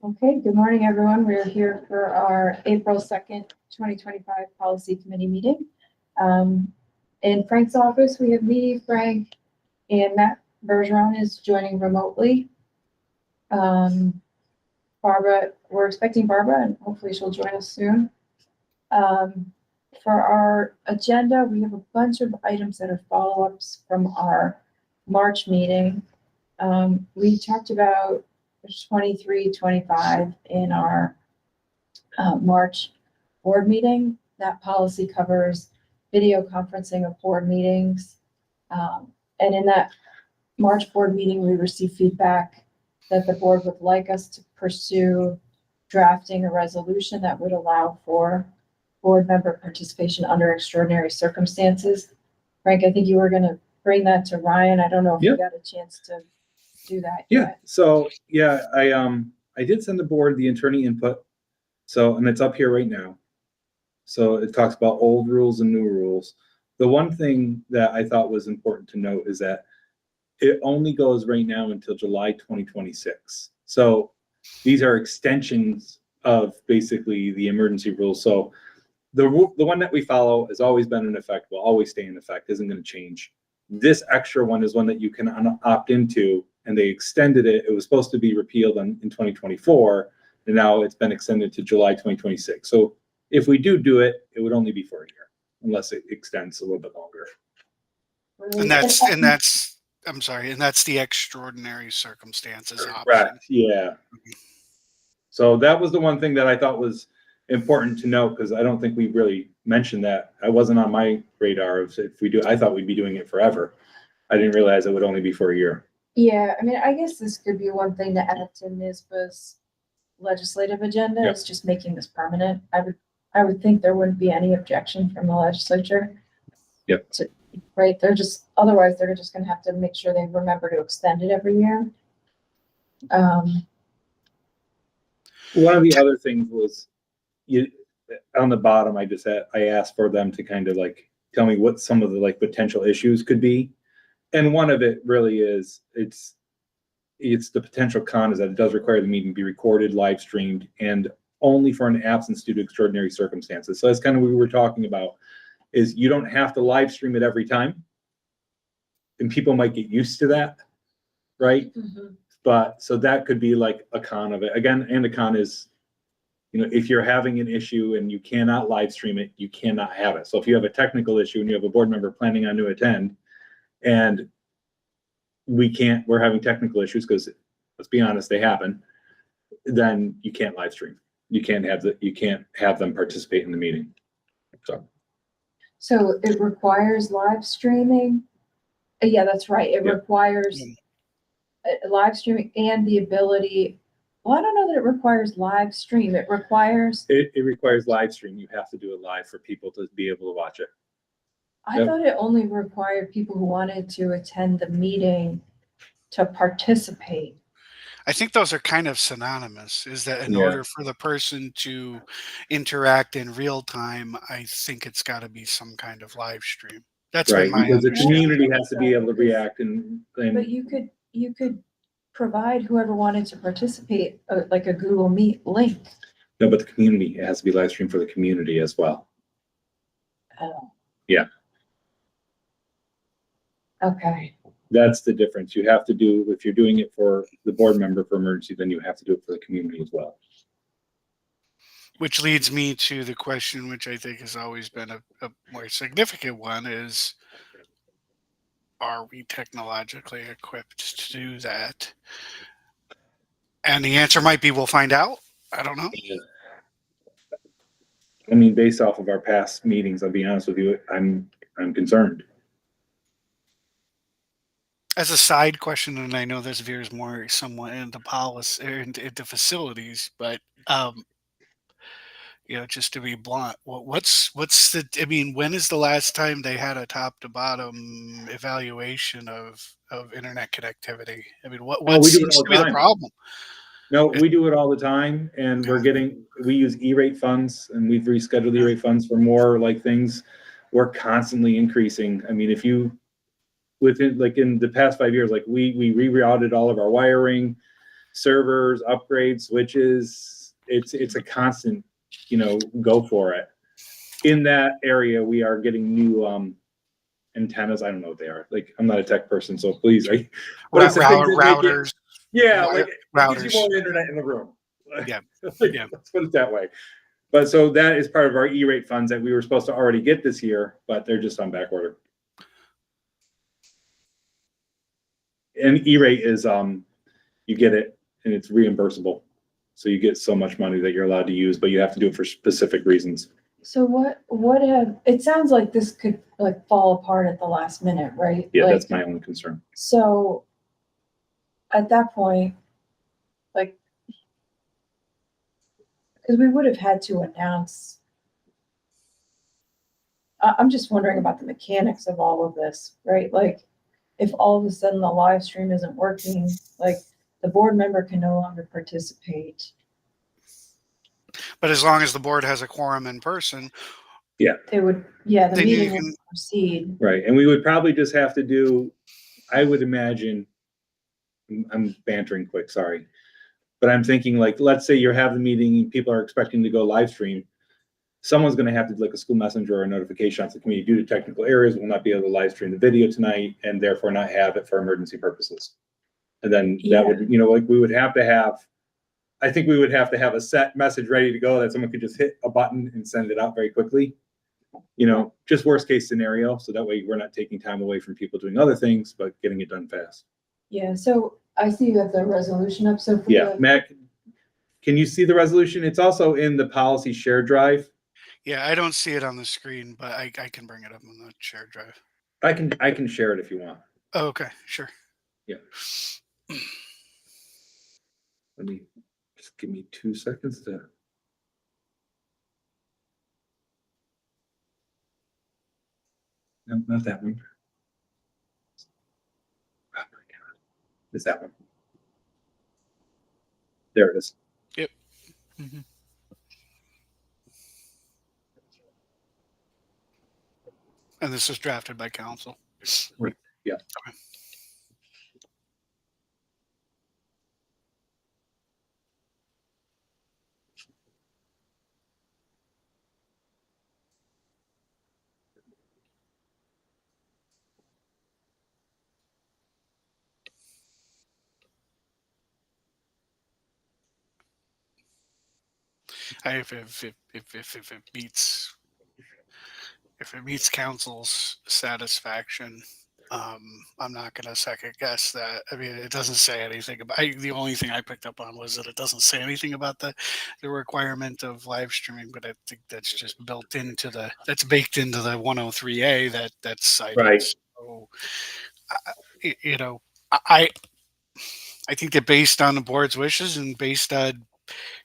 Okay, good morning, everyone. We're here for our April 2nd, 2025 Policy Committee meeting. In Frank's office, we have me, Frank, and Matt Bergeron is joining remotely. Barbara, we're expecting Barbara, and hopefully she'll join us soon. For our agenda, we have a bunch of items that are follow-ups from our March meeting. We talked about 23-25 in our March board meeting. That policy covers video conferencing of board meetings. And in that March board meeting, we received feedback that the board would like us to pursue drafting a resolution that would allow for board member participation under extraordinary circumstances. Frank, I think you were going to bring that to Ryan. I don't know if you got a chance to do that yet. So I did send the board the attorney input, and it's up here right now. So it talks about old rules and new rules. The one thing that I thought was important to note is that it only goes right now until July 2026. So these are extensions of basically the emergency rules. So the one that we follow has always been in effect, will always stay in effect, isn't going to change. This extra one is one that you can opt into, and they extended it. It was supposed to be repealed in 2024, and now it's been extended to July 2026. So if we do it, it would only be for a year, unless it extends a little bit longer. And that's the extraordinary circumstances option. Right. Yeah. So that was the one thing that I thought was important to note, because I don't think we really mentioned that. I wasn't on my radar of if we do. I thought we'd be doing it forever. I didn't realize it would only be for a year. Yeah, I mean, I guess this could be one thing to add to NISBA's legislative agenda. Is just making this permanent. I would think there wouldn't be any objection from the legislature. Yep. Right, otherwise they're just going to have to make sure they remember to extend it every year. One of the other things was, on the bottom, I asked for them to kind of like tell me what some of the like potential issues could be, and one of it really is it's the potential con is that it does require the meeting to be recorded, live streamed, and only for an absence due to extraordinary circumstances. So that's kind of what we were talking about. Is you don't have to live stream it every time, and people might get used to that, right? Mm-hmm. But so that could be like a con of it again. And the con is, if you're having an issue and you cannot live stream it, you cannot have it. So if you have a technical issue and you have a board member planning on to attend, and we're having technical issues because, let's be honest, they happen, then you can't live stream. You can't have them participate in the meeting. So it requires live streaming. Yeah, that's right. It requires live streaming and the ability. Well, I don't know that it requires live stream. It requires live stream. You have to do it live for people to be able to watch it. I thought it only required people who wanted to attend the meeting to participate. I think those are kind of synonymous, is that in order for the person to interact in real time, I think it's got to be some kind of live stream. That's right, my because the community has to be able to react. But you could provide whoever wanted to participate like a Google Meet link. No, but the community, it has to be live streamed for the community as well. Oh. Yeah. Okay. That's the difference. You have to do, if you're doing it for the board member for emergency, then you have to do it for the community as well. Which leads me to the question, which I think has always been a more significant one, is, are we technologically equipped to do that? And the answer might be, we'll find out. I don't know. I mean, based off of our past meetings, I'll be honest with you, I'm concerned. As a side question, and I know this veers more somewhat into policy or into facilities, but just to be blunt, what's the? I mean, when is the last time they had a top to bottom evaluation of internet connectivity? I mean, what seems to be the problem? No, we do it all the time, and we use E-rate funds, and we've rescheduled E-rate funds for more like things. We're constantly increasing. I mean, if you in the past 5 years, like we rerouted all of our wiring. servers, upgrades, switches. It's a constant, go for it. In that area, we are getting new antennas. I don't know what they are. Like, I'm not a tech person, so please, but it's the things that make it- Routers. yeah, like it gives Routers. you more internet in the room. Yeah. Like, Yeah. let's put it that way. But so that is part of our E-rate funds that we were supposed to already get this year, but they're just on back order. And E-rate is you get it and it's reimbursable. So you get so much money that you're allowed to use, but you have to do it for specific reasons. So it sounds like this could like fall apart at the last minute, right? Yeah, Like, that's my only concern. so at that point, like, because we would have had to announce. I'm just wondering about the mechanics of all of this, right? Like, if all of a sudden the live stream isn't working, like the board member can no longer participate. But as long as the board has a quorum in person, It would, yeah, the Then you meeting can- would proceed. Right. And we would probably just have to do, I would imagine, I'm bantering quick, sorry. But I'm thinking like, let's say you have the meeting, and people are expecting to go live stream. Someone's going to have to do like a school messenger or a notification to the committee due to technical errors. We'll not be able to live stream the video tonight and therefore not have it for emergency purposes. And then that would, like we would have to have, I think we would have to have a set message ready to go that someone could just hit a button and send it out very quickly. Just worst case scenario. So that way we're not taking time away from people doing other things, but getting it done fast. Yeah, so I see you have the resolution up, so. Yeah, Mac, can you see the resolution? It's also in the policy share drive. yeah, I don't see it on the screen, but I can bring it up on the shared drive. I can share it if you want. Oh, okay, sure. Yeah. Let me just give me 2 seconds to. No, not that one. Oh my God. It's that one. There it is. Yep. Mm-hmm. And this was drafted by council. Right. Yeah. Okay. If it meets council's satisfaction, I'm not going to second guess that. I mean, it doesn't say anything about. The only thing I picked up on was that it doesn't say anything about the requirement of live streaming, but I think that's just baked into the 103A that's cited. Right. So, I think that based on the board's wishes and based on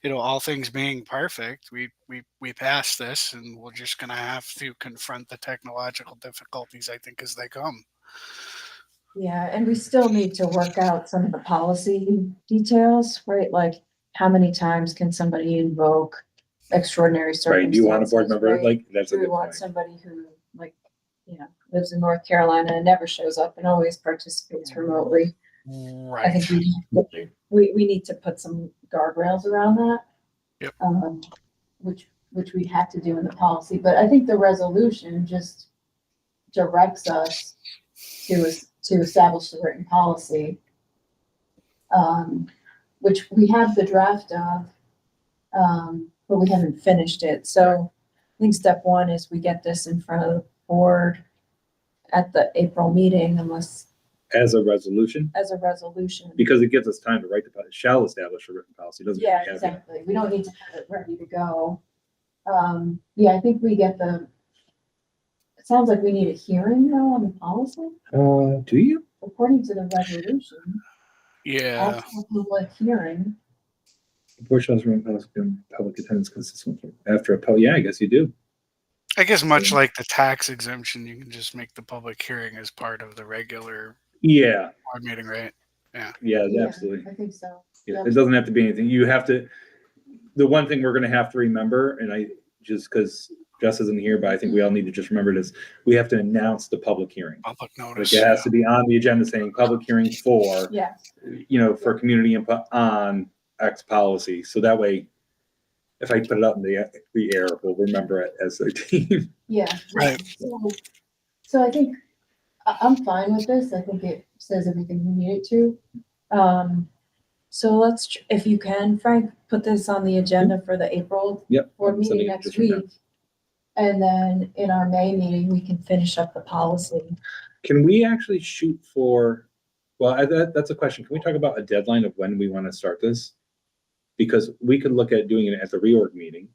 all things being perfect, we passed this, and we're just going to have to confront the technological difficulties, I think, as they come. Yeah, and we still need to work out some of the policy details, right? Like, how many times can somebody invoke extraordinary circumstances? Right. Do you want a board member? right? Like, that's a Do we good want point. somebody who, like, lives in North Carolina and never shows up and always participates remotely? Right. I think we need to put some guardrails around that. Yep. Which we'd have to do in the policy, but I think the resolution just directs us to establish the written policy, which we have the draft of, but we haven't finished it. So I think step one is we get this in front of the board at the April meeting, As a resolution, as a resolution. because it gives us time to write the shall establish a written policy. Doesn't Yeah, have to. exactly. We don't need to have it ready to go. Yeah, I think we get it sounds like we need a hearing though on the policy, Do you? according to the resolution. Yeah. Ask for public hearing. Unfortunately, public attendance consistent after a yeah, I guess you do. I guess much like the tax exemption, you can just make the public hearing as part of the regular Yeah, board meeting, right? yeah, absolutely. I think so. Yeah, Yep. it doesn't have to be anything. You have to. The one thing we're going to have to remember, and I just because Jess isn't here, but I think we all need to just remember this. We have to announce the public hearing. Public Like notice. it has to be on the agenda saying public hearing for, Yeah, for community input on X policy. So that way, if I put it out in the air, we'll remember it as a team. yeah. Right. So I think I'm fine with this. I think it says everything we need it to. So let's, if you can, Frank, put this on the agenda for the April Yep. board I'm sending meeting it next just right now. week. And then in our May meeting, we can finish up the policy. Can we actually shoot for, that's a question. Can we talk about a deadline of when we want to start this? Because we could look at doing it at the reorg meeting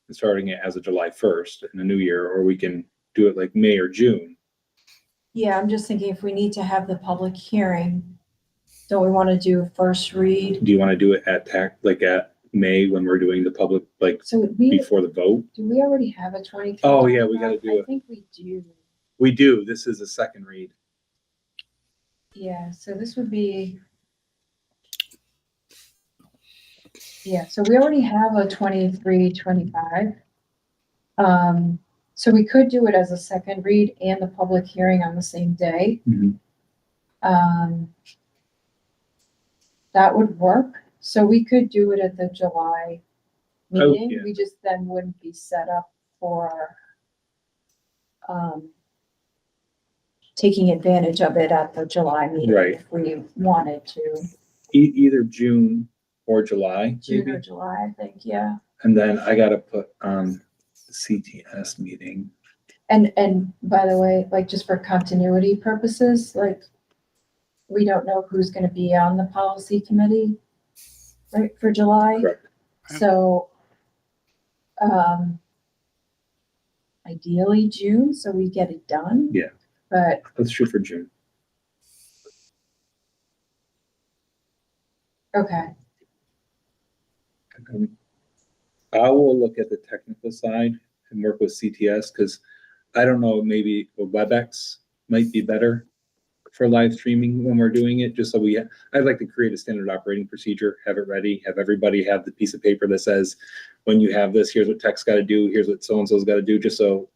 and starting it as of July 1st in the new year, or we can do it like May or June. Yeah, I'm just thinking if we need to have the public hearing, don't we want to do a first read? Do you want to do it at at May when we're doing the public, So we, before the vote? do we already have a 23? Oh, yeah, we gotta do I it. think we do. We do. This is a second read. Yeah, so this would be. Yeah, so we already have a 23-25. So we could do it as a second read and the public hearing on the same day. Mhm. That would work. So we could do it at the July meeting. yeah. We just then wouldn't be set up for taking advantage of it at the July meeting Right. if we wanted to. Either June or July, June maybe. or July, I think, yeah. And then I gotta put on the CTS meeting. And by the way, like just for continuity purposes, like we don't know who's gonna be on the policy committee, right, for July? Correct. So, ideally June, so we get it done. Yeah. But Let's shoot for June. okay, I will look at the technical side and work with CTS because I don't know, maybe WebEx might be better for live streaming when we're doing it, just so I'd like to create a standard operating procedure, have it ready, have everybody have the piece of paper that says, when you have this, here's what tech's got to do, here's what so-and-so's got to do, just so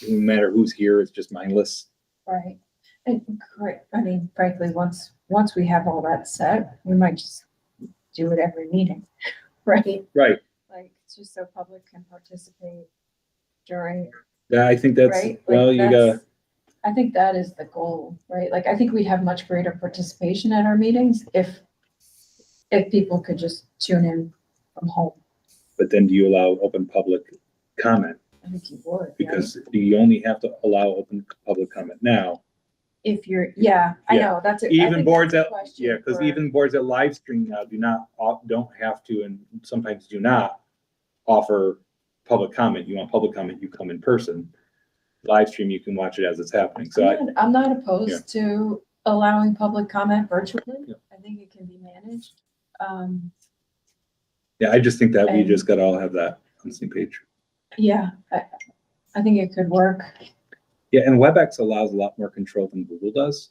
no matter who's here, it's just mindless. right. And great, I mean, frankly, once we have all that set, we might just do it every meeting, right? Right. Like, it's just so public can participate during, Yeah, I think that's, right? well, Like, you gotta, I think that is the goal, right? Like, I think we'd have much greater participation at our meetings if people could just tune in from home. but then do you allow open public comment? I think you would, right? Because you only have to allow open public comment now. If you're, yeah, I Yeah. know, that's it. Even boards that, question yeah, because for- even boards that live stream now don't have to, and sometimes do not offer public comment. You want public comment, you come in person. Live stream, you can watch it as it's happening. So I'm not opposed to allowing public comment virtually. Yeah. I think it can be managed. yeah, I just think that we And- just gotta all have that on the same page. Yeah, I think it could work. Yeah, and WebEx allows a lot more control than Google does.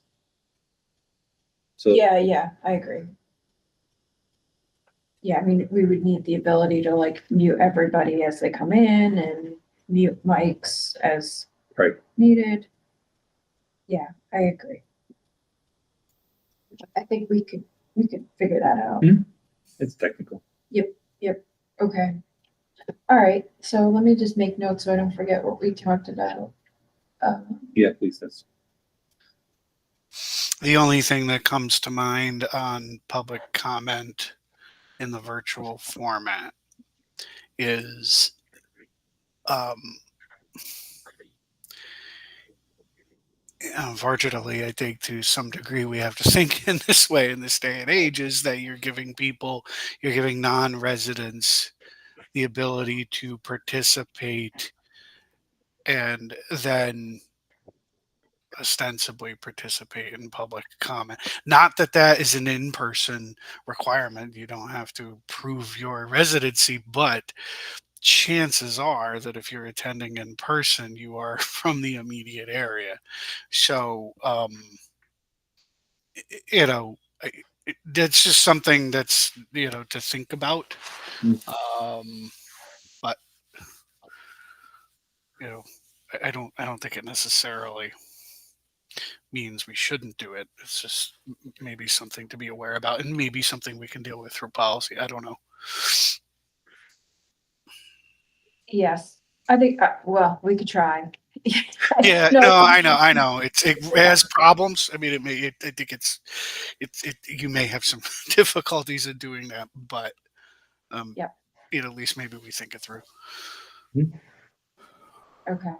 So Yeah, I agree. Yeah, I mean, we would need the ability to like mute everybody as they come in and mute mics as Right. needed. Yeah, I agree. I think we could figure that out. it's technical. Okay. All right, so let me just make notes so I don't forget what we talked about. Yeah, please. That's The only thing that comes to mind on public comment in the virtual format is unfortunately, I think to some degree we have to think in this way in this day and age, is that you're giving non-residents the ability to participate and then ostensibly participate in public comment. Not that that is an in-person requirement. You don't have to prove your residency, but chances are that if you're attending in person, you are from the immediate area. So, that's just something that's, to think about. Mm. But you know, I don't think it necessarily means we shouldn't do it. It's just maybe something to be aware about, and maybe something we can deal with through policy. I don't know. Yes, I think, well, we could try. Yeah, No, no, I know. It has problems. I mean, I think you may have some difficulties in doing that, but Yeah. at least maybe we think it through. Okay.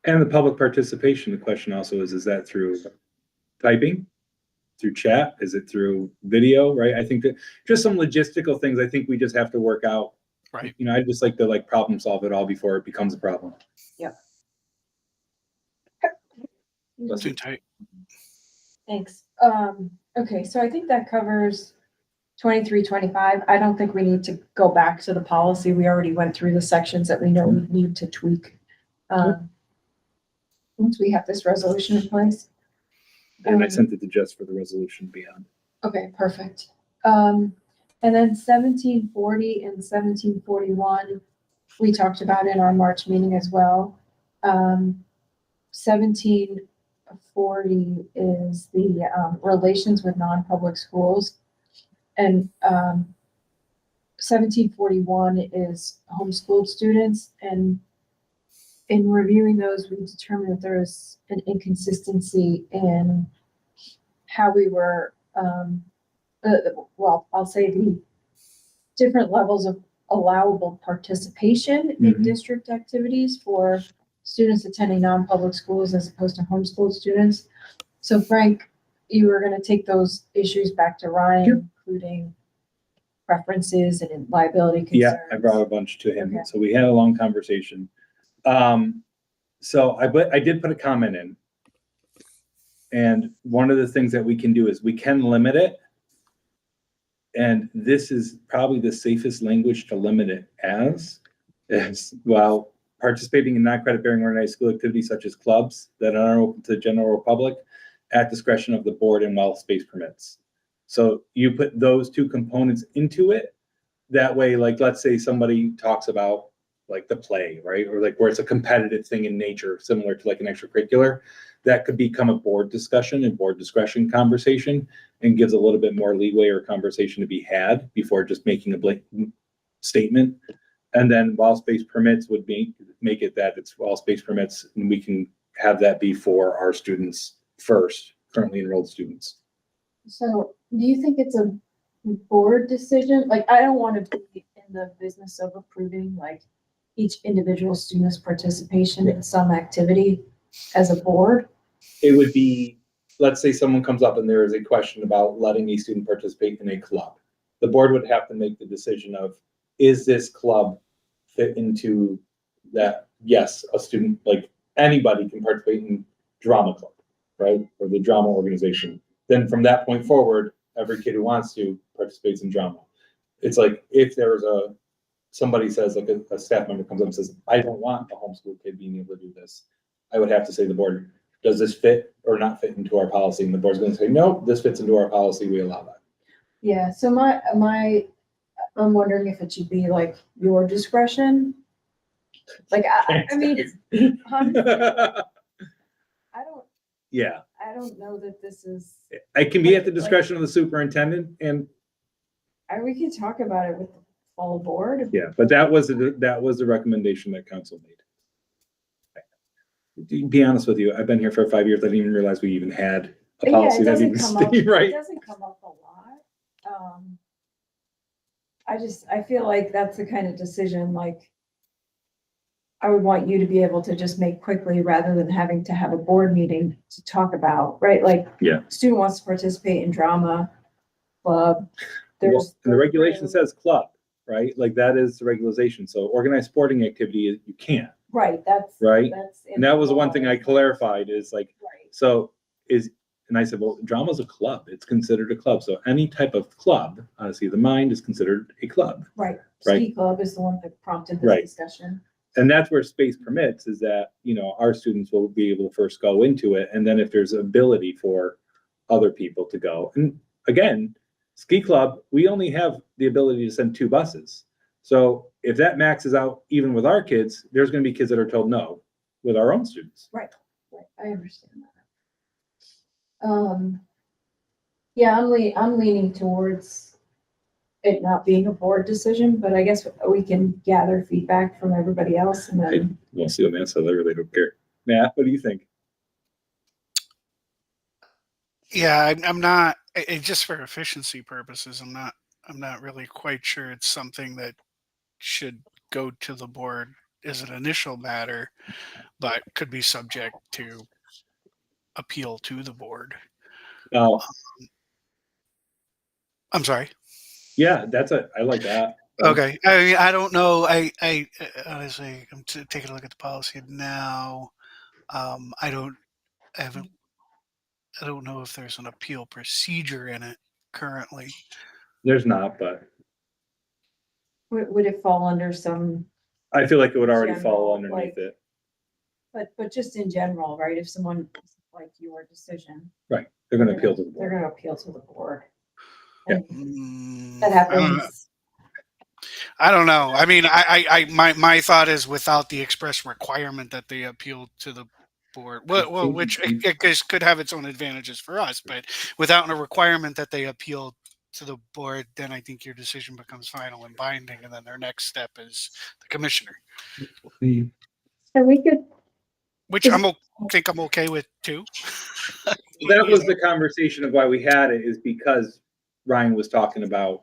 And the public participation, the question also is that through typing, through chat? Is it through video, right? I think that just some logistical things I think we just have to work out. Right. You know, I just like to like problem solve it all before it becomes a problem. Yep. Too tight. Thanks. Okay, so I think that covers 23, 25. I don't think we need to go back to the policy. We already went through the sections that we know we need to tweak. Once we have this resolution in place. And I sent it to Jess for the resolution beyond. Okay, perfect. And then 1740 and 1741, we talked about in our March meeting as well. 1740 is the relations with non-public schools. And 1741 is homeschooled students. And in reviewing those, we determined that there is an inconsistency in how we were, well, I'll say the different levels of allowable participation in Mhm. district activities for students attending non-public schools as opposed to homeschooled students. So Frank, you were going to take those issues back to Ryan, Sure. including preferences and liability concerns. Yeah, I brought a bunch to him. Okay. So we had a long conversation. So I did put a comment in. And one of the things that we can do is we can limit it. And this is probably the safest language to limit it as while participating in non-credit bearing organized school activities such as clubs that are open to the general public at discretion of the board and while space permits. So you put those two components into it. That way, like, let's say somebody talks about like the play, right? Or like where it's a competitive thing in nature, similar to like an extracurricular, that could become a board discussion and board discretion conversation and gives a little bit more leeway or conversation to be had before just making a blatant statement. And then while space permits would make it that it's while space permits, and we can have that be for our students first, currently enrolled students. So do you think it's a board decision? Like, I don't want to be in the business of approving like each individual student's participation in some activity as a board. It would be, let's say someone comes up and there is a question about letting a student participate in a club. The board would have to make the decision of, is this club fit into that? Yes, a student, like anybody can participate in drama club, right? Or the drama organization. Then from that point forward, every kid who wants to participates in drama. It's like, if there's somebody says, like a staff member comes up and says, I don't want a homeschool kid being able to do this. I would have to say to the board, does this fit or not fit into our policy? And the board's going to say, no, this fits into our policy. We allow that. Yeah, so I'm wondering if it should be like your discretion. Like, I mean, honestly, Yeah, I don't know that this is, I can be at the discretion of the superintendent, and we can talk about it with the full board. yeah, but that was the recommendation that council made. To be honest with you, I've been here for 5 years. I didn't even realize we even had a policy that even stayed, right? It doesn't come up a lot. I feel like that's the kind of decision, like, I would want you to be able to just make quickly rather than having to have a board meeting to talk about, right? Like, Yeah. Student wants to participate in drama club. Well, and the regulation says club, right? Like that is the regulation. So organized sporting activity, you can't, Right, that's. right? That's. And that was the one thing I clarified is like, Right. so and I said, well, drama's a club. It's considered a club. So any type of club, honestly, the mind is considered a club. Right. Right. Ski club is the one that prompted this Right. discussion. And that's where space permits is that, our students will be able to first go into it. And then if there's ability for other people to go. And again, ski club, we only have the ability to send 2 buses. So if that maxes out, even with our kids, there's going to be kids that are told no. with our own students. Right, I understand that. Yeah, I'm leaning towards it not being a board decision, but I guess we can gather feedback from everybody else and then. We'll see what Matt says. I really don't care. Matt, what do you think? Yeah, I'm not. Just for efficiency purposes, I'm not really quite sure it's something that should go to the board as an initial matter, but could be subject to appeal to the board. Oh, I'm sorry. yeah, I like that. Okay. I mean, I don't know. I honestly, I'm taking a look at the policy now. I don't, I haven't, I don't know if there's an appeal procedure in it currently. There's not, but Would it fall under some, I feel like it would already fall General, underneath like- it. but just in general, right? If someone, like your decision, They're gonna appeal to the they're board. gonna appeal to the board. Yeah. And that happens. I don't know. I mean, my thought is without the express requirement that they appeal to the board. Well, which it could have its own advantages for us, but without a requirement that they appeal to the board, then I think your decision becomes final and binding, and then their next step is the commissioner, So we could, which think I'm okay with too. That was the conversation of why we had it, is because Ryan was talking about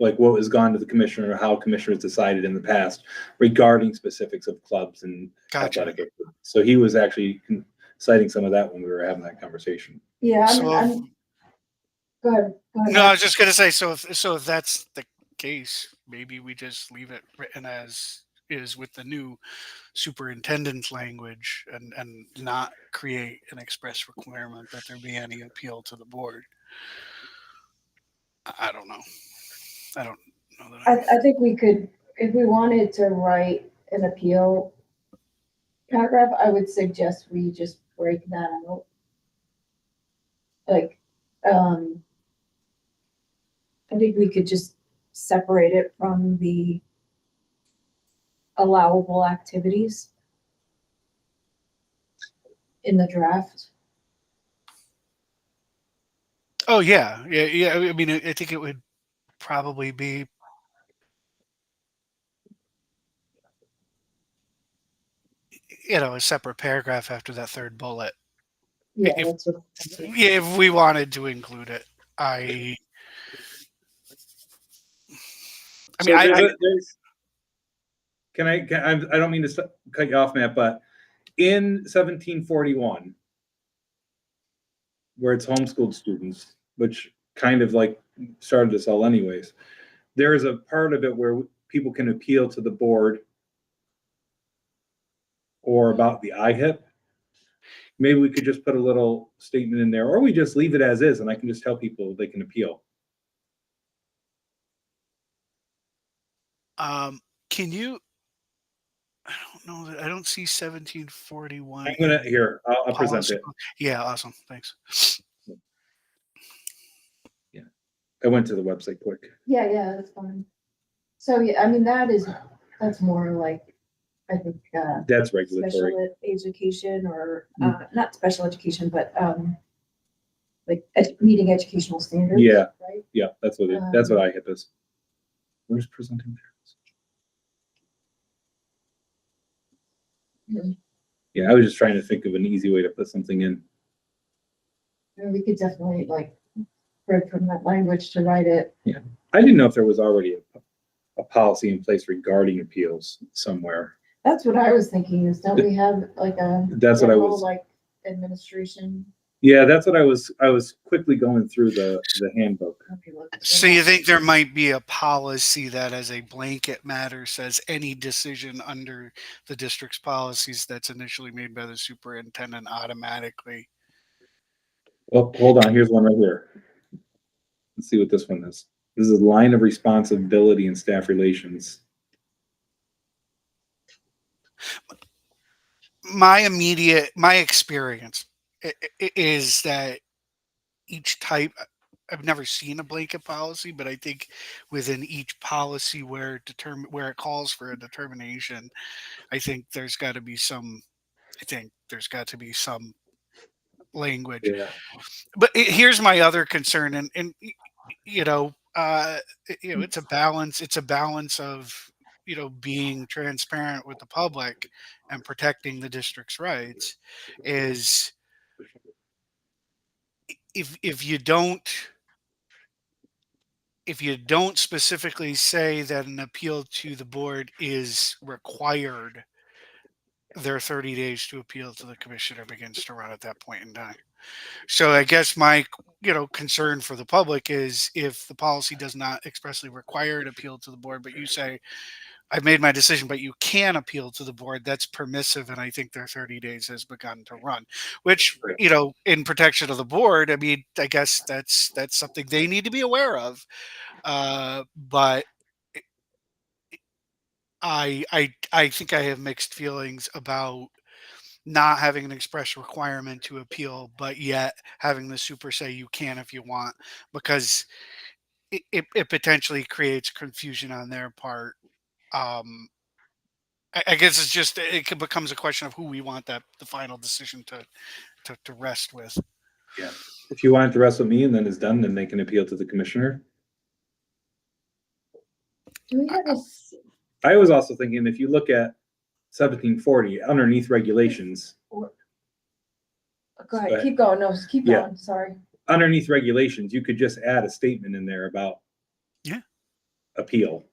like what has gone to the commissioner, or how commissioners decided in the past regarding specifics of clubs and Gotcha. athletic. So he was actually citing some of that when we were having that conversation. yeah, So- go ahead. No, I was just gonna say, so if that's the case, maybe we just leave it written as is with the new superintendent's language and not create an express requirement that there be any appeal to the board. I don't know. I don't know that. I think we could, if we wanted to write an appeal paragraph, I would suggest we just break that out. Like, I think we could just separate it from the allowable activities in the draft. Oh yeah. I mean, I think it would probably be. A separate paragraph after that third bullet. Yeah, If- that's what. Yeah, if we wanted to include it, I mean, I don't mean to cut you off, Matt, but in 1741, where it's homeschooled students, which kind of like started this all anyways, there is a part of it where people can appeal to the board or about the IHIP. Maybe we could just put a little statement in there, or we just leave it as is, and I can just tell people they can appeal. Can you? I don't know that I don't see 1741. I'm gonna I'll present it. Yeah, awesome. Thanks. I went to the website quick. Yeah, that's fine. So, yeah, I mean, that's more like, I think, That's regulatory. special education or, not special education, but, like, meeting educational standards. Yeah. Right? Yeah, that's what IHIP is. Where's presenting there? Mhm. Yeah, I was just trying to think of an easy way to put something in. And we could definitely like break from that language to write it. I didn't know if there was already a policy in place regarding appeals somewhere. That's what I was thinking is, don't we have like a. That's what I general, was. Like administration. Yeah, that's what I was quickly going through the handbook. So you think there might be a policy that, as a blanket matter, says any decision under the district's policies that's initially made by the superintendent automatically. Well, hold on. Here's one right here. Let's see what this one is. This is line of responsibility and staff relations. My experience is that each type, I've never seen a blanket policy, but I think within each policy where it calls for a determination, I think there's got to be some I think there's got to be some language. Yeah. But here's my other concern, and you know, it's a balance. It's a balance of being transparent with the public and protecting the district's rights. Is if you don't specifically say that an appeal to the board is required, their 30 days to appeal to the commissioner begins to run at that point in time. So I guess my concern for the public is if the policy does not expressly require an appeal to the board, but you say, I've made my decision, but you can appeal to the board, that's permissive. And I think their 30 days has begun to run, which, in protection of the board, I mean, I guess that's something they need to be aware of. But I think I have mixed feelings about not having an express requirement to appeal, but yet having the super say you can if you want, because it potentially creates confusion on their part. I guess it's just becomes a question of who we want the final decision to rest with. Yeah. If you want it to rest with me and then it's done, then they can appeal to the commissioner. Do we have this? I was also thinking if you look at 1740 underneath regulations. Go ahead. Keep going. No, keep going. Sorry. Underneath regulations, you could just add a statement in there about appeal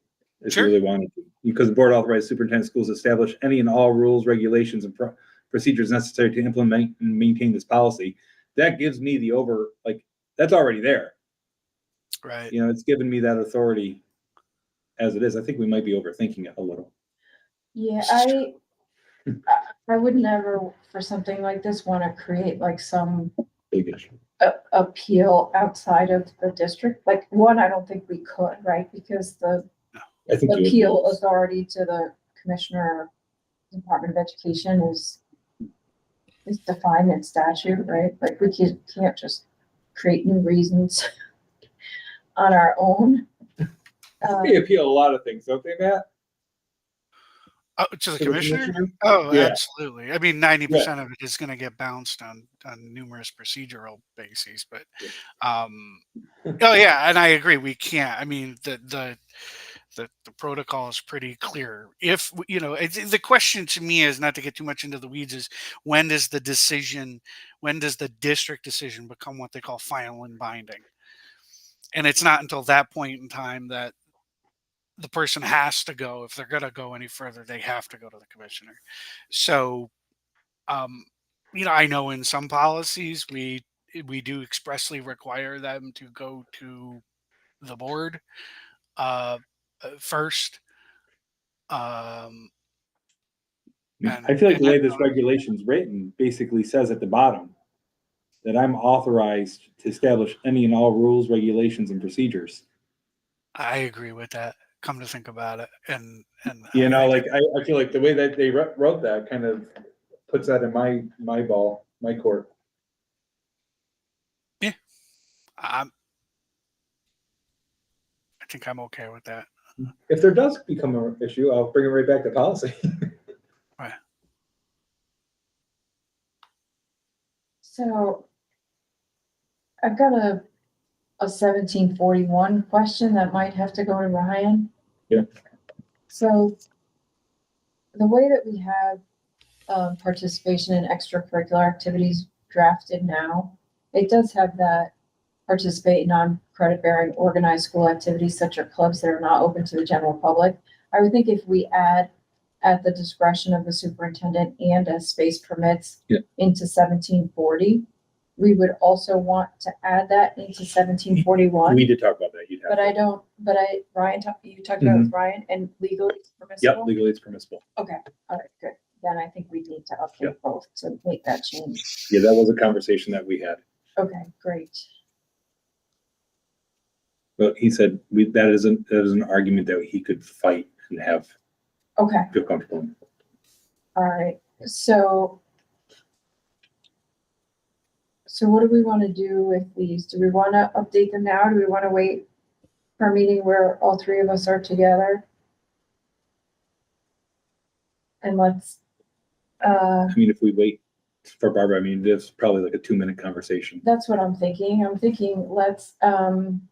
if you really wanted to. Because the board authorized superintendent of schools to establish any and all rules, regulations, and procedures necessary to implement and maintain this policy. That gives me that's already there. Right. It's given me that authority as it is. I think we might be overthinking it a little. Yeah, I would never, for something like this, want to create some appeal outside of the district. I don't think we could, right? Because the appeal authority to the commissioner, Department of Education is defined in statute, right? We can't just create new reasons on our own. They appeal a lot of things, don't they, Matt? To the commissioner? Oh, yeah. Absolutely. I mean, 90% of it is going to get bounced on numerous procedural bases, but oh yeah, and I agree. We can't. I mean, the protocol is pretty clear. If the question to me is, not to get too much into the weeds, is when does the district decision become what they call final and binding? And it's not until that point in time that the person has to go. If they're going to go any further, they have to go to the commissioner. So, I know in some policies we do expressly require them to go to the board first. I feel like the way this regulation's written basically says at the bottom that I'm authorized to establish any and all rules, regulations, and procedures. I agree with that. Come to think about it, and I feel like the way that they wrote that kind of puts that in my court. Yeah, I think I'm okay with that. If there does become an issue, I'll bring it right back to policy. Right. So I've got a 1741 question that might have to go to Ryan. Yeah. So the way that we have participation in extracurricular activities drafted now, it does have that participate in non-credit bearing organized school activities such as clubs that are not open to the general public. I would think if we add at the discretion of the superintendent and as space permits into 1740, we would also want to add that into 1741. We did talk about that. You talked about it with Ryan, and legally it's permissible? Yep, legally it's permissible. Okay, all right, good. Then I think we need to update both to make that change. Yeah, that was a conversation that we had. Okay, great. But he said that is an argument that he could fight and have feel comfortable. All right, so what do we want to do with these? Do we want to update them now? Do we want to wait for a meeting where all three of us are together? And let's I mean, if we wait for Barbara, I mean, it's probably like a 2-minute conversation. That's what I'm thinking. I'm thinking, let's, I'm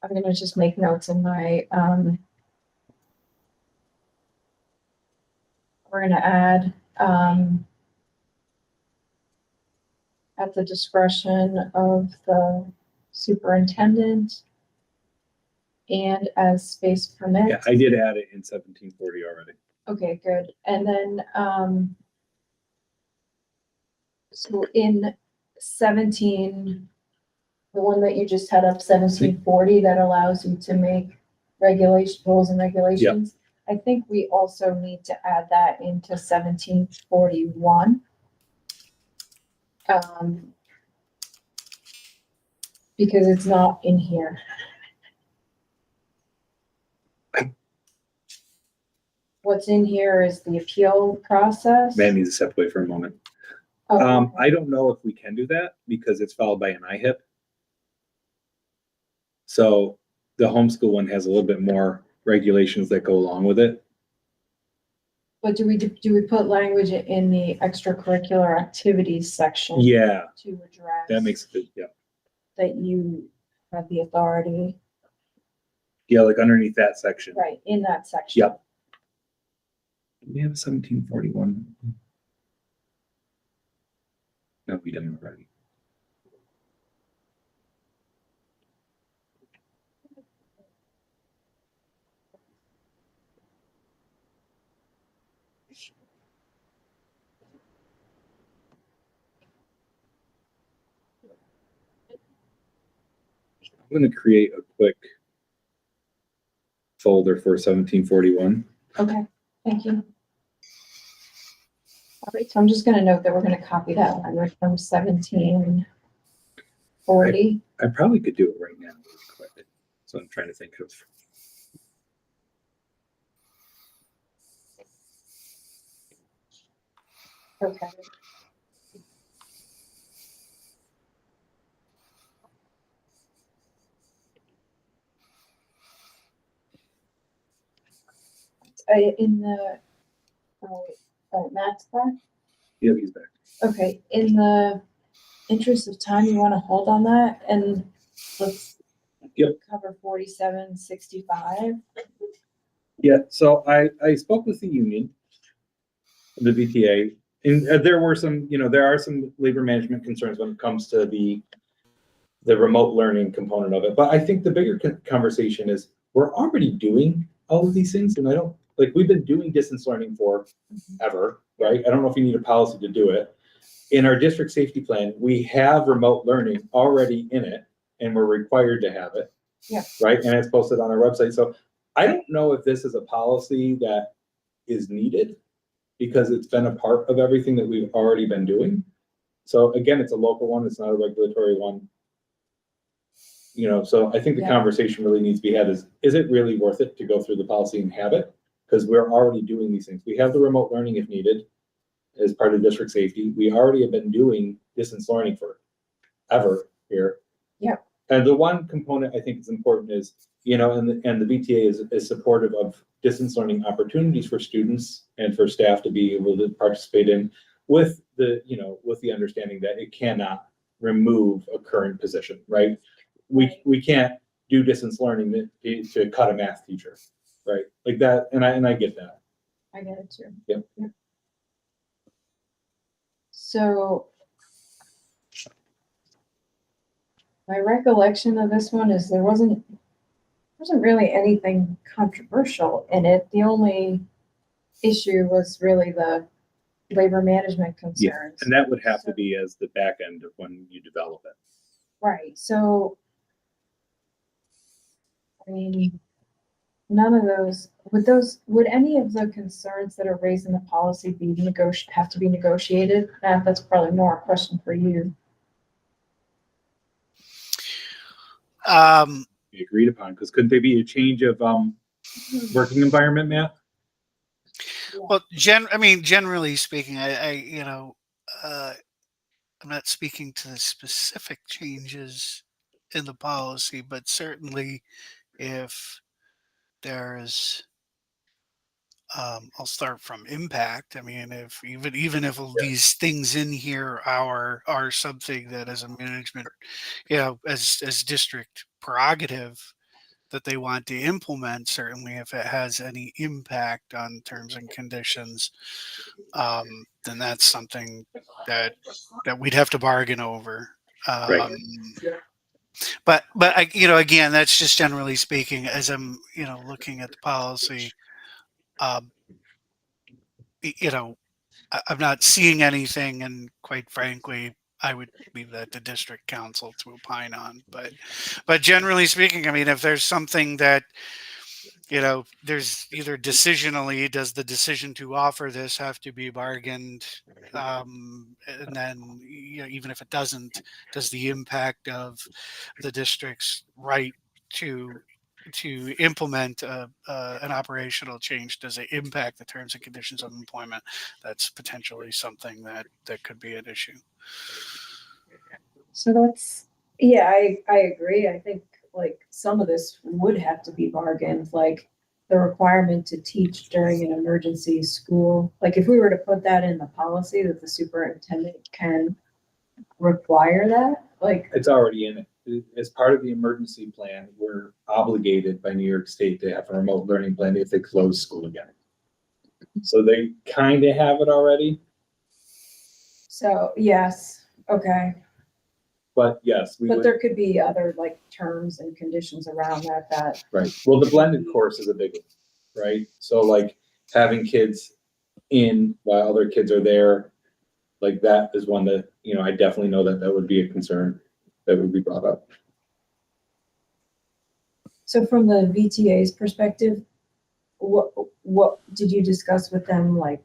gonna just make notes in my, we're gonna add, at the discretion of the superintendent and as space permits. Yeah, I did add it in 1740 already. Okay, good. And then, so in 17, the one that you just had up, 1740, that allows you to make rules and regulations. I think we also need to add that into 1741. Because it's not in here. What's in here is the appeal process. Matt needs to step away for a moment. Oh, okay. I don't know if we can do that because it's followed by an IHIP. So the homeschool one has a little bit more regulations that go along with it. But do we put language in the extracurricular activities section? Yeah, To address that makes it, yeah. that you have the authority, Yeah, like underneath that section. right, in that section? Yep. Do we have a 1741? No, we didn't already. I'm going to create a quick folder for 1741. Okay, thank you. All right, so I'm just gonna note that we're gonna copy that language from 1740. I probably could do it right now really quick. So I'm trying to think of. Okay. In the, Matt's back? Yeah, he's back. Okay, in the interest of time, you wanna hold on that and let's cover 4765. Yeah, so I spoke with the union, the VTA, and there were some, there are some labor management concerns when it comes to the remote learning component of it. But I think the bigger conversation is we're already doing all of these things, and I don't, like, we've been doing distance learning for ever, right? I don't know if you need a policy to do it. In our district safety plan, we have remote learning already in it, and we're required to have it. Yeah. Right, and it's posted on our website. So I don't know if this is a policy that is needed because it's been a part of everything that we've already been doing. So again, it's a local one, it's not a regulatory one. So I think the conversation really needs to be had is it really worth it to go through the policy and have it? Because we're already doing these things. We have the remote learning if needed as part of district safety. We already have been doing distance learning for ever here. Yeah. And the one component I think is important is, and the VTA is supportive of distance learning opportunities for students and for staff to be able to participate in with the understanding that it cannot remove a current position, right? We can't do distance learning to cut a math teacher, right? Like that, and I get that. I get it too. Yep. So my recollection of this one is there wasn't really anything controversial in it. The only issue was really the labor management concerns. Yeah, and that would have to be as the back end of when you develop it. Right, so, I mean, none of would any of the concerns that are raised in the policy have to be negotiated? Matt, that's probably more a question for you. Be agreed upon, because couldn't they be a change of working environment, Matt? Well, generally speaking, I'm not speaking to the specific changes in the policy, but certainly if there's I'll start from impact. I mean, if even if these things in here are something that as a management, as district prerogative that they want to implement, certainly if it has any impact on terms and conditions, then that's something that we'd have to bargain over. Right. But I, again, that's just generally speaking. As I'm looking at the policy, um, you know, I'm not seeing anything, and quite frankly, I would leave that to district council to opine on. But generally speaking, I mean, if there's something that there's either decisionally, does the decision to offer this have to be bargained, and then even if it doesn't, does the impact of the district's right to implement an operational change, does it impact the terms and conditions of employment? That's potentially something that could be an issue. So that's, yeah, I agree. I think like some of this would have to be bargained, like the requirement to teach during an emergency school. Like if we were to put that in the policy that the superintendent can require that, like, It's already in it. As part of the emergency plan, we're obligated by New York State to have a remote learning plan if they close school again. So they kind of have it already, so yes, okay. but yes, we But would, there could be other like terms and conditions around that. right. Well, the blended course is a big one, right? So like having kids in while other kids are there, like that is one that, I definitely know that would be a concern that would be brought up. So from the VTA's perspective, what did you discuss with them, like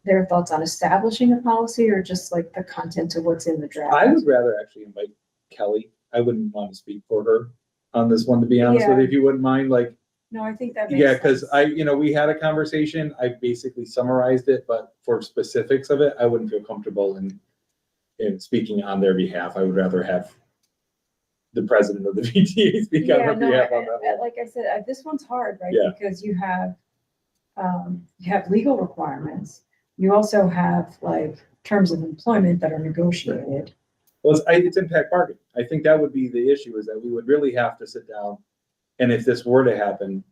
their thoughts on establishing a policy or just like the content of what's in the draft? I would rather actually invite Kelly. I wouldn't want to speak for her on this one, to be honest with you, if you wouldn't mind, like, No, I think that makes yeah, sense. because we had a conversation, I basically summarized it, but for specifics of it, I wouldn't feel comfortable in speaking on their behalf. I would rather have the president of the VTA speak on her behalf on that one. Like I said, this one's hard, right? Yeah. Because you have legal requirements. You also have like terms of employment that are negotiated. Well, it's impact bargaining. I think that would be the issue, is that we would really have to sit down, and if this were to happen,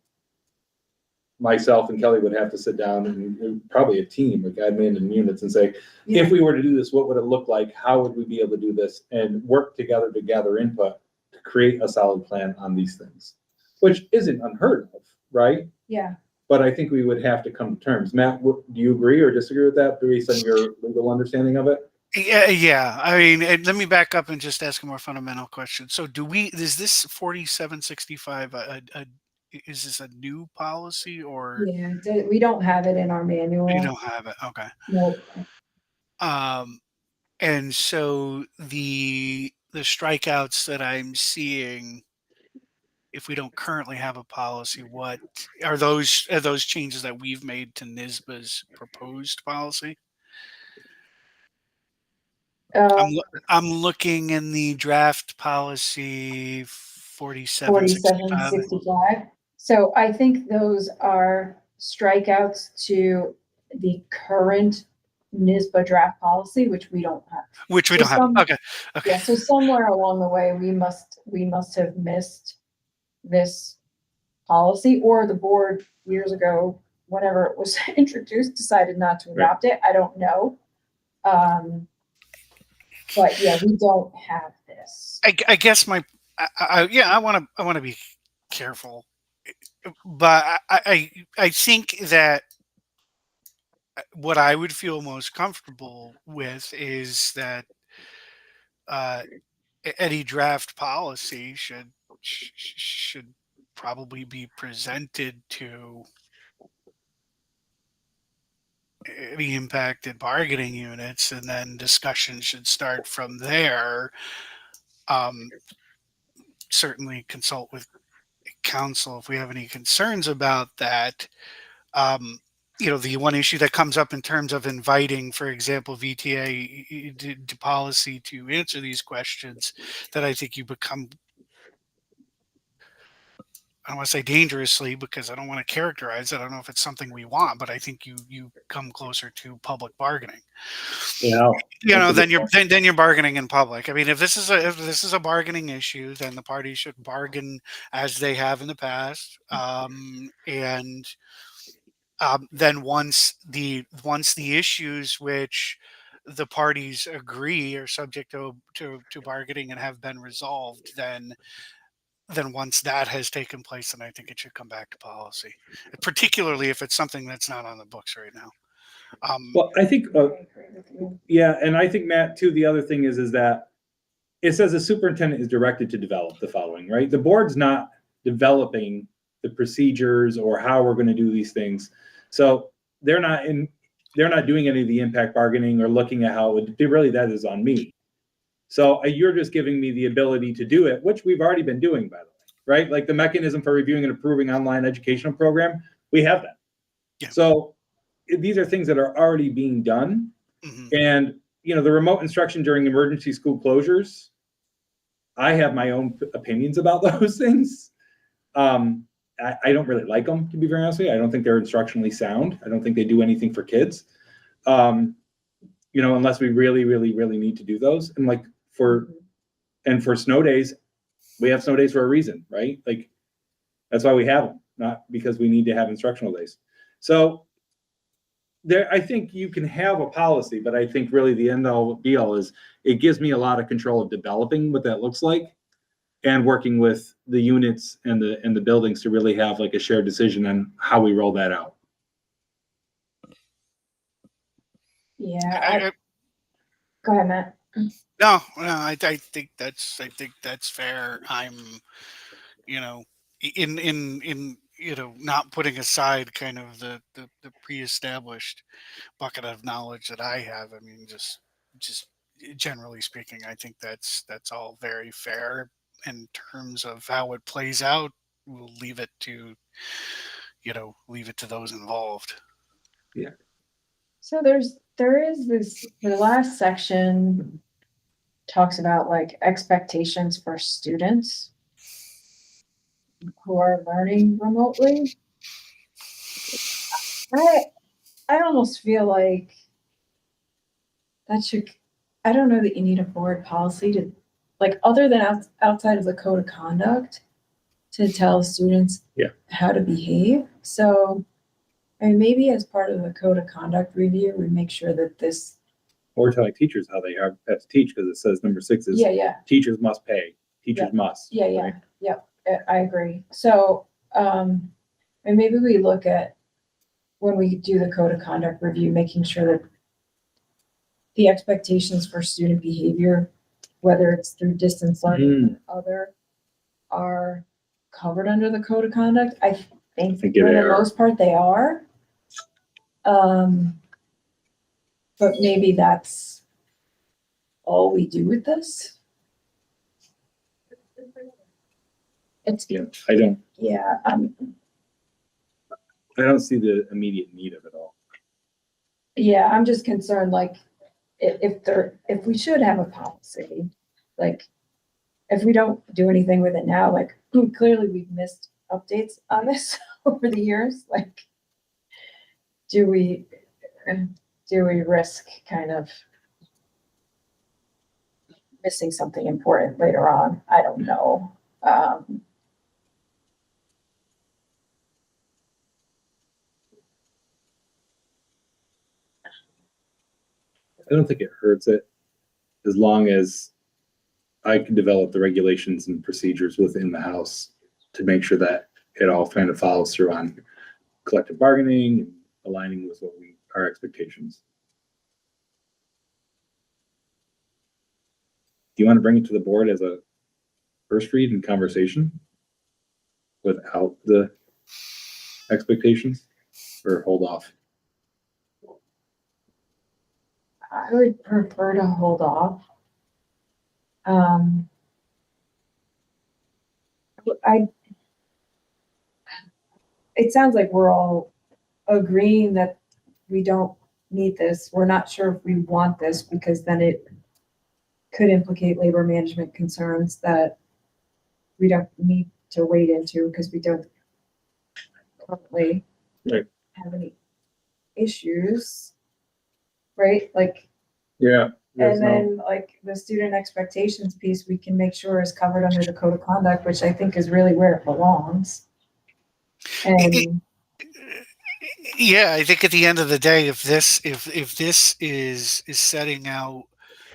myself and Kelly would have to sit down and probably a team, like admin and units, and say, Yeah. if we were to do this, what would it look like? How would we be able to do this? And work together to gather input to create a solid plan on these things, which isn't unheard of, right? Yeah. But I think we would have to come to terms. Matt, do you agree or disagree with that based on your legal understanding of it? Yeah. I mean, let me back up and just ask a more fundamental question. So is this 4765 is this a new policy, or Yeah, we don't have it in our manual. you don't have it? Okay. Nope. And so the strikeouts that I'm seeing, if we don't currently have a policy, what are those changes that we've made to NISBA's proposed policy? I'm looking in the draft policy 4765. 4765. So I think those are strikeouts to the current NISBA draft policy, which we don't have. Which we So don't have. Okay. Yeah, so somewhere along the way, we must have missed this policy, or the board years ago, whenever it was introduced, decided not to adopt it. I don't know. But yeah, we don't have this. I guess I want to be careful, but I think that what I would feel most comfortable with is that any draft policy should probably be presented to any impacted bargaining units, and then discussion should start from there. Certainly consult with council if we have any concerns about that. The one issue that comes up in terms of inviting, for example, VTA to policy to answer these questions, that I think you become don't want to say dangerously because I don't want to characterize it. I don't know if it's something we want, but I think you come closer to public bargaining. Yeah. Then you're bargaining in public. I mean, if this is a bargaining issue, then the parties should bargain as they have in the past, and then once the issues which the parties agree are subject to bargaining and have been resolved, then once that has taken place, then I think it should come back to policy, particularly if it's something that's not on the books right now. Well, I think, I agree with you. yeah, and I think, Matt, too, the other thing is that it says the superintendent is directed to develop the following, right? The board's not developing the procedures or how we're going to do these things. So they're not doing any of the impact bargaining or looking at how really that is on me. So you're just giving me the ability to do it, which we've already been doing, by the way, right? Like the mechanism for reviewing and approving online educational program, we have that. Yeah. So these are things that are already being done. Mm-hmm. And, the remote instruction during emergency school closures, I have my own opinions about those things. I don't really like them, to be very honest with you. I don't think they're instructionally sound. I don't think they do anything for kids. Unless we really, really, really need to do those. And for snow days, we have snow days for a reason, right? Like that's why we have them, not because we need to have instructional days. So I think you can have a policy, but I think really the end all be all is it gives me a lot of control of developing what that looks like and working with the units and the buildings to really have like a shared decision on how we roll that out. Yeah. Go ahead, Matt. No, I think that's fair. I'm, in not putting aside kind of the pre-established bucket of knowledge that I have. I mean, just generally speaking, I think that's all very fair. In terms of how it plays out, we'll leave it to those involved. Yeah. So there is this, the last section talks about like expectations for students who are learning remotely. I almost feel like I don't know that you need a board policy to, like, other than outside of the code of conduct to tell students how to behave. So, maybe as part of the code of conduct review, we make sure that this. Or telling teachers how they have to teach, because it says number 6 is teachers must pay. Teachers must. Right? Yep. I agree. So, and maybe we look at when we do the code of conduct review, making sure that the expectations for student behavior, whether it's through distance learning or other, are covered under the code of conduct. I think for the most part they are. But maybe that's all we do with this. I don't. Yeah. I don't see the immediate need of it all. Yeah, I'm just concerned, like, if we should have a policy, like, if we don't do anything with it now, like, clearly we've missed updates on this over the years. Like, do we risk kind of missing something important later on? I don't know. I don't think it hurts it as long as I can develop the regulations and procedures within the house to make sure that it all kind of follows through on collective bargaining and aligning with what our expectations. Do you want to bring it to the board as a first read and conversation without the expectations, or hold off? I would prefer to hold off. It sounds like we're all agreeing that we don't need this. We're not sure if we want this, because then it could implicate labor management concerns that we don't need to wade into because we don't currently Right. have any issues, right? Like, Yeah. and then like the student expectations piece, we can make sure is covered under the code of conduct, which I think is really where it belongs. And Yeah, I think at the end of the day, if this is setting out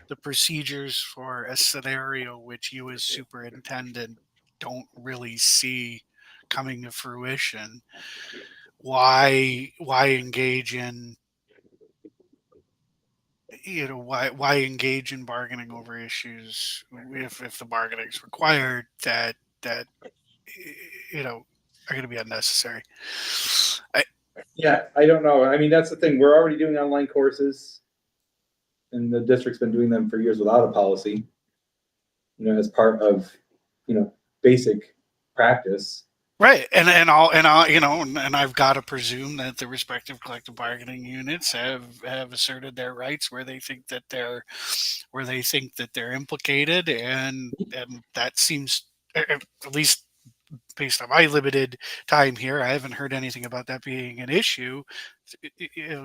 the procedures for a scenario which you as superintendent don't really see coming to fruition, why engage in why engage in bargaining over issues if the bargaining is required that are going to be unnecessary. Yeah, I don't know. I mean, that's the thing. We're already doing online courses, and the district's been doing them for years without a policy, as part of, basic practice. Right, and all, and I've got to presume that the respective collective bargaining units have asserted their rights where they think that they're implicated, and that seems, at least based on my limited time here, I haven't heard anything about that being an issue.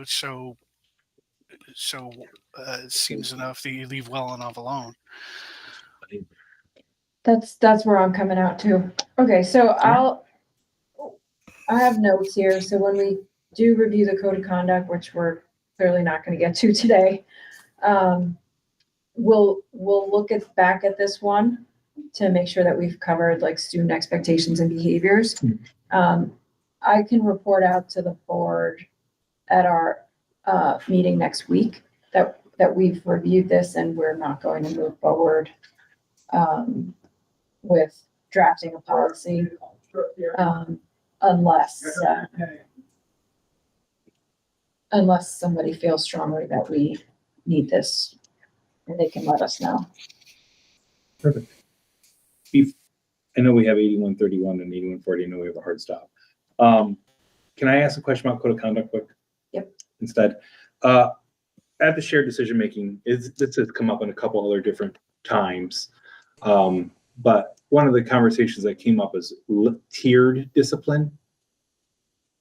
So it seems enough that you leave well enough alone. that's where I'm coming out too. Okay, so I have notes here. So when we do review the code of conduct, which we're clearly not going to get to today, we'll look back at this one to make sure that we've covered like student expectations and behaviors. I can report out to the board at our meeting next week that we've reviewed this and we're not going to move forward with drafting a policy unless somebody feels strongly that we need this, and they can let us know. Perfect. I know we have 8131 and 8140. I know we have a hard stop. Can I ask a question about code of conduct quick? Yep. Instead, at the shared decision making, this has come up in a couple other different times, but one of the conversations that came up is tiered discipline.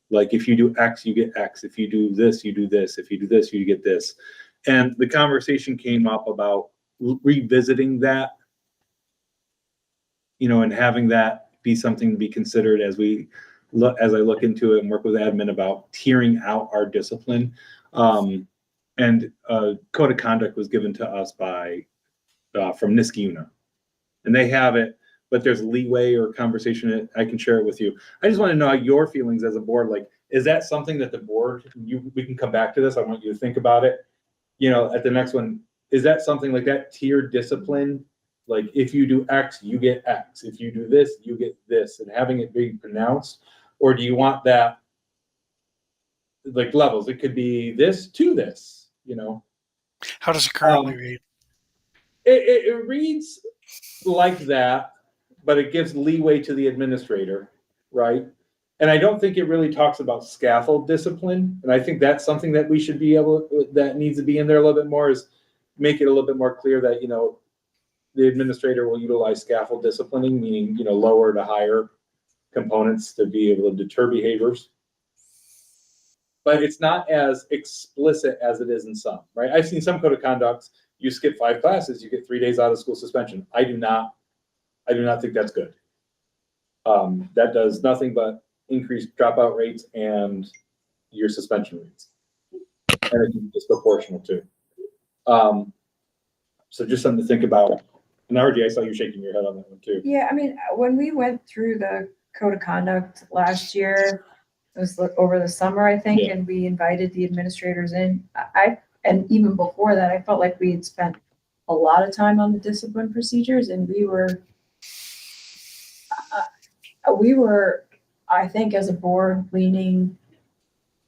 Like if you do X, you get X. If you do this, you do this. If you do this, you get this. And the conversation came up about revisiting that, and having that be something to be considered as I look into it and work with admin about tiering out our discipline. And code of conduct was given to us from Niskayuna, and they have it, but there's leeway or conversation. I can share it with you. I just want to know your feelings as a board. Like, is that something that the board, we can come back to this. I want you to think about it. At the next one, is that something like that tiered discipline? Like if you do X, you get X. If you do this, you get this, and having it be pronounced? Or do you want that like levels? It could be this to this, How does it currently read? It reads like that, but it gives leeway to the administrator, right? And I don't think it really talks about scaffold discipline. And I think that's something that we should be that needs to be in there a little bit more, is make it a little bit more clear that, the administrator will utilize scaffold disciplining, meaning, lower to higher components to be able to deter behaviors. But it's not as explicit as it is in some, right? I've seen some code of conducts, you skip 5 classes, you get 3 days out of school suspension. I do not think that's good. That does nothing but increase dropout rates and your suspension rates. And it can be disproportional too. So just something to think about. And RJ, I saw you shaking your head on that one too. Yeah, I mean, when we went through the code of conduct last year, it was over the summer, I think, Yeah. and we invited the administrators in. And even before that, I felt like we had spent a lot of time on the discipline procedures, and we were, I think, as a board, leaning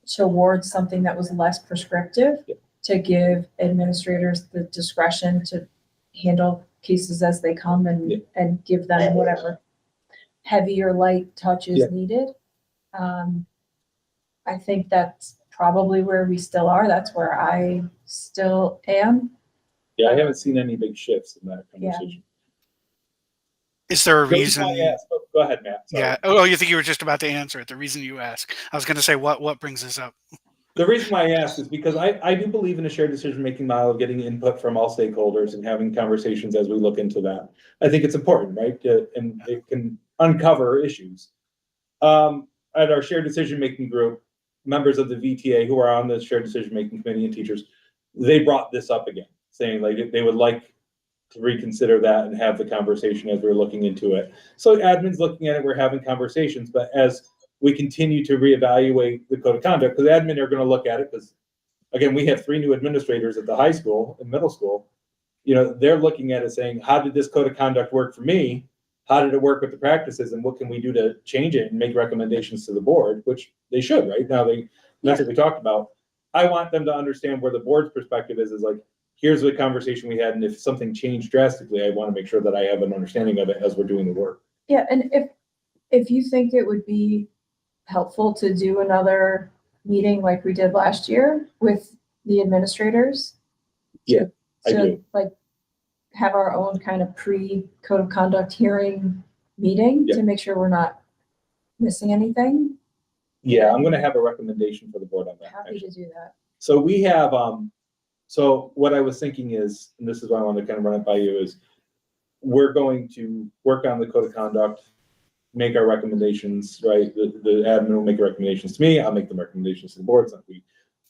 towards something that was less prescriptive to give administrators the discretion to handle cases as they come and give them whatever heavy or light touch is needed. I think that's probably where we still are. That's where I still am. Yeah, I haven't seen any big shifts in that conversation. Is there a The reason reason? why I asked, go ahead, Matt. Sorry. Yeah. Oh, you think you were just about to answer it? The reason you ask, I was going to say, what brings this up? The reason why I asked is because I do believe in a shared decision-making model of getting input from all stakeholders and having conversations as we look into that. I think it's important, right? And it can uncover issues. At our shared decision-making group, members of the VTA who are on the shared decision-making committee and teachers, they brought this up again, saying like they would like to reconsider that and have the conversation as we're looking into it. So admin's looking at it, we're having conversations, but as we continue to reevaluate the code of conduct, because admin are going to look at it, because again, we have 3 new administrators at the high school and middle school. You know, they're looking at it saying, how did this code of conduct work for me? How did it work with the practices, and what can we do to change it and make recommendations to the board, which they should, right? Now that's what we talked about. I want them to understand where the board's perspective is like, here's the conversation we had, and if something changed drastically, I want to make sure that I have an understanding of it as we're doing the work. Yeah, and if you think it would be helpful to do another meeting like we did last year with the administrators. Yeah, I to do. like have our own kind of pre-code of conduct hearing meeting Yeah. to make sure we're not missing anything. Yeah, I'm going to have a recommendation for the board on that. Happy to do that. So we have, so what I was thinking is, and this is why I want to kind of run it by you, is we're going to work on the code of conduct, make our recommendations, right? The admin will make recommendations to me. I'll make the recommendations to the board.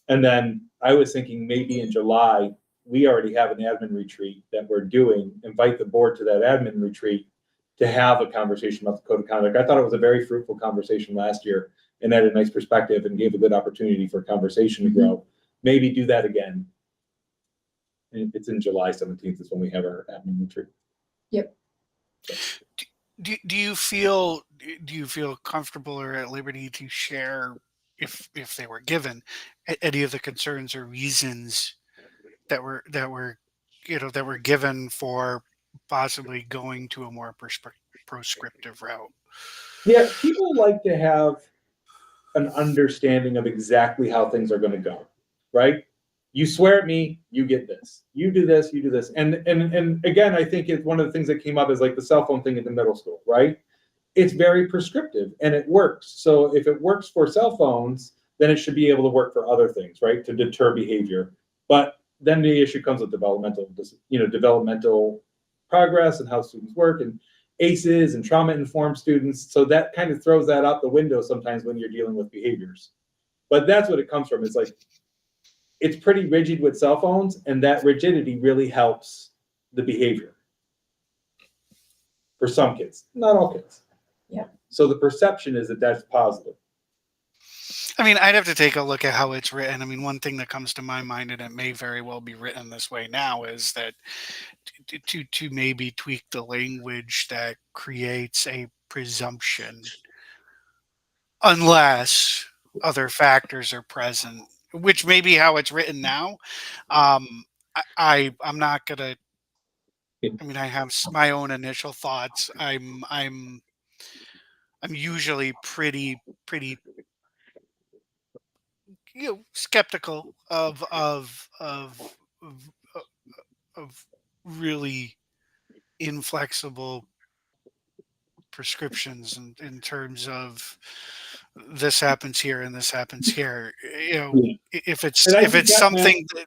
And then I was thinking maybe in July, we already have an admin retreat that we're doing, invite the board to that admin retreat to have a conversation about the code of conduct. I thought it was a very fruitful conversation last year and had a nice perspective and gave a good opportunity for conversation to grow. Maybe do that again. And it's in July 17th is when we have our admin retreat. Yep. Do you feel comfortable or at liberty to share, if they were given, any of the concerns or reasons that were given for possibly going to a more prescriptive route? Yeah, people like to have an understanding of exactly how things are going to go, right? You swear at me, you get this. You do this, you do this. And again, I think it's one of the things that came up is like the cell phone thing in the middle school, right? It's very prescriptive and it works. So if it works for cell phones, then it should be able to work for other things, right? To deter behavior. But then the issue comes with developmental progress and how students work and ACEs and trauma-informed students. So that kind of throws that out the window sometimes when you're dealing with behaviors. But that's what it comes from. It's like, it's pretty rigid with cell phones, and that rigidity really helps the behavior for some kids, not all kids. Yeah. So the perception is that that's positive. I mean, I'd have to take a look at how it's written. I mean, one thing that comes to my mind, and it may very well be written this way now, is that to maybe tweak the language that creates a presumption, unless other factors are present, which may be how it's written now. I'm not gonna. I mean, I have my own initial thoughts. I'm usually pretty skeptical of really inflexible prescriptions in terms of this happens here and this happens here. If it's something that,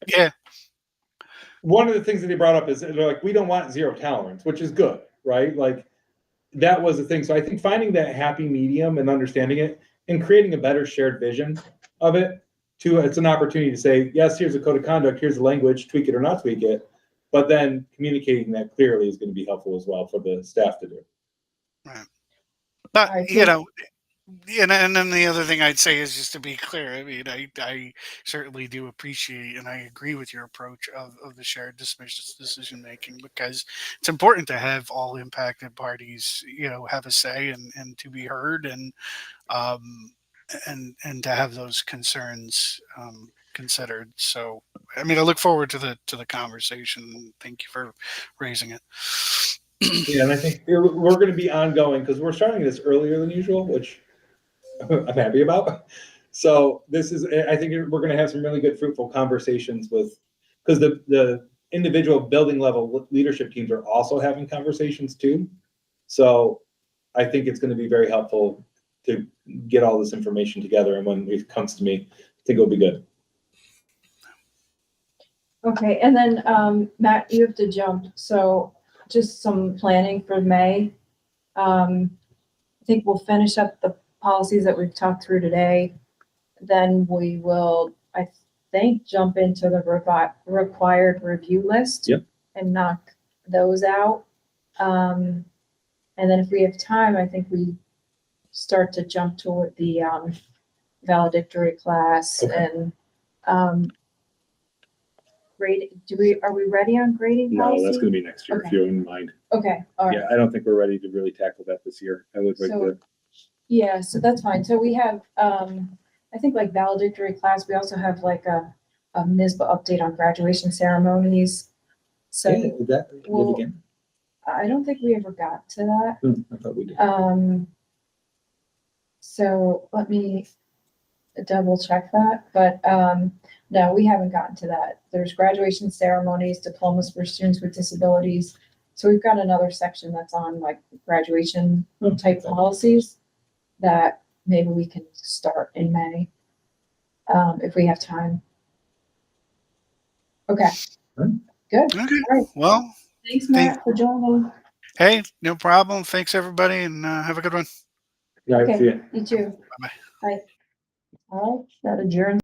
yeah. One of the things that they brought up is they're like, we don't want zero tolerance, which is good, right? Like that was the thing. So I think finding that happy medium and understanding it and creating a better shared vision of it too, it's an opportunity to say, yes, here's a code of conduct, here's the language, tweak it or not tweak it. But then communicating that clearly is going to be helpful as well for the staff to do. Right. But, and then the other thing I'd say is just to be clear, I mean, I certainly do appreciate and I agree with your approach of the shared decision making, because it's important to have all impacted parties, have a say and to be heard and to have those concerns considered. So, I mean, I look forward to the conversation. Thank you for raising it. Yeah, and I think we're going to be ongoing because we're starting this earlier than usual, which I'm happy about. So I think we're going to have some really good, fruitful conversations because the individual building level leadership teams are also having conversations too. So I think it's gonna be very helpful to get all this information together, and when it comes to me, I think it'll be good. Okay, and then, Matt, you have to jump, so just some planning for May. I think we'll finish up the policies that we've talked through today. Then we will, I think, jump into the required review list. Yep. And knock those out. And then if we have time, I think we start to jump toward the, valedictory class Okay. and, are we ready on grading No, policy? that's gonna be next year, if Okay. you don't mind. Okay, all right. Yeah, I don't think we're ready to really tackle that this year. I would like So- to, Yeah, so that's fine. So we have, I think like valedictory class, we also have like a NISBA update on graduation ceremonies. So yeah, did that, live well- again? I don't think we ever got to that. I thought we did. So let me double check that, but, no, we haven't gotten to that. There's graduation ceremonies, diplomas for students with disabilities. So we've got another section that's on like graduation type policies that maybe we can start in May, if we have time. Okay, Alright. good. Okay. All right. Well, Thanks, Matt, for joining. hey, no problem. Thanks everybody, and have a good one. Yeah, I see Okay, it. you too. Bye-bye. Bye. All right, that adjourns